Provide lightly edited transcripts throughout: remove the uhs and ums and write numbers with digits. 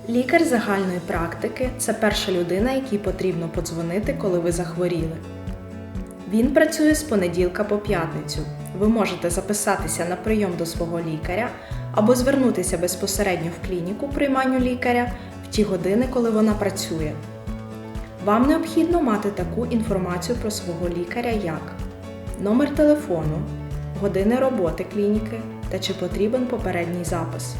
Лікар загальної практики – це перша людина, якій потрібно подзвонити, коли ви захворіли. Він працює з понеділка по п'ятницю. Ви можете записатися на прийом до свого лікаря або звернутися безпосередньо в клініку прийманню лікаря в ті години, коли вона працює. Вам необхідно мати таку інформацію про свого лікаря, як номер телефону, години роботи клініки та чи потрібен попередній запис.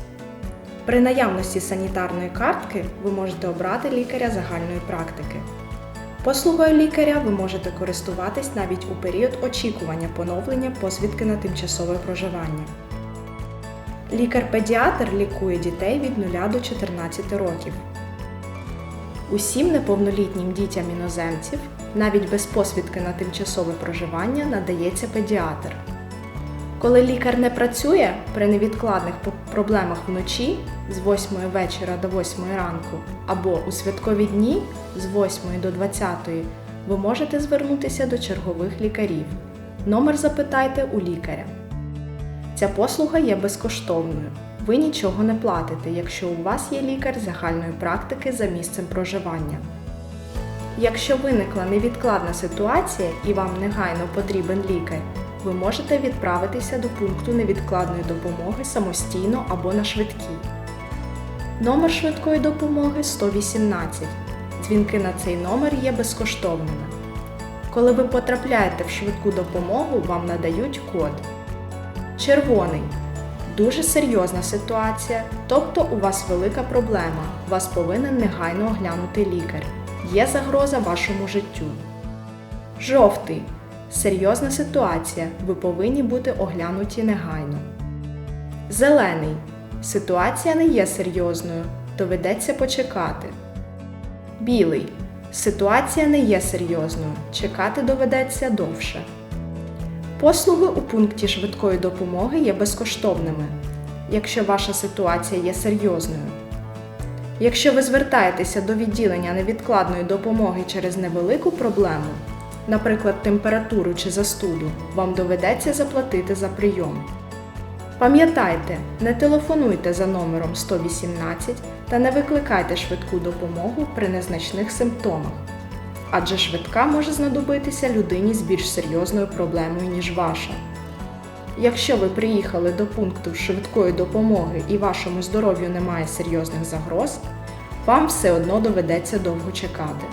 При наявності санітарної картки ви можете обрати лікаря загальної практики. Послугою лікаря ви можете користуватись навіть у період очікування поновлення посвідки на тимчасове проживання. Лікар-педіатр лікує дітей від 0 до 14 років. Усім неповнолітнім дітям іноземців, навіть без посвідки на тимчасове проживання, надається педіатр. Коли лікар не працює, при невідкладних проблемах вночі з 8 вечора до 8 ранку або у святкові дні з 8 до 20 ви можете звернутися до чергових лікарів. Номер запитайте у лікаря. Ця послуга є безкоштовною. Ви нічого не платите, якщо у вас є лікар загальної практики за місцем проживання. Якщо виникла невідкладна ситуація і вам негайно потрібен лікар, ви можете відправитися до пункту невідкладної допомоги самостійно або на швидкій. Номер швидкої допомоги 118. Дзвінки на цей номер є безкоштовними. Коли ви потрапляєте в швидку допомогу, вам надають код. Червоний. Дуже серйозна ситуація, тобто у вас велика проблема, вас повинен негайно оглянути лікар. Є загроза вашому життю. Жовтий. Серйозна ситуація, ви повинні бути оглянуті негайно. Зелений. Ситуація не є серйозною, доведеться почекати. Білий. Ситуація не є серйозною, чекати доведеться довше. Послуги у пункті швидкої допомоги є безкоштовними, якщо ваша ситуація є серйозною. Якщо ви звертаєтеся до відділення невідкладної допомоги через невелику проблему, наприклад, температуру чи застуду, вам доведеться заплатити за прийом. Пам'ятайте, не телефонуйте за номером 118 та не викликайте швидку допомогу при незначних симптомах, адже швидка може знадобитися людині з більш серйозною проблемою, ніж ваша. Якщо ви приїхали до пункту швидкої допомоги і вашому здоров'ю немає серйозних загроз, вам все одно доведеться довго чекати.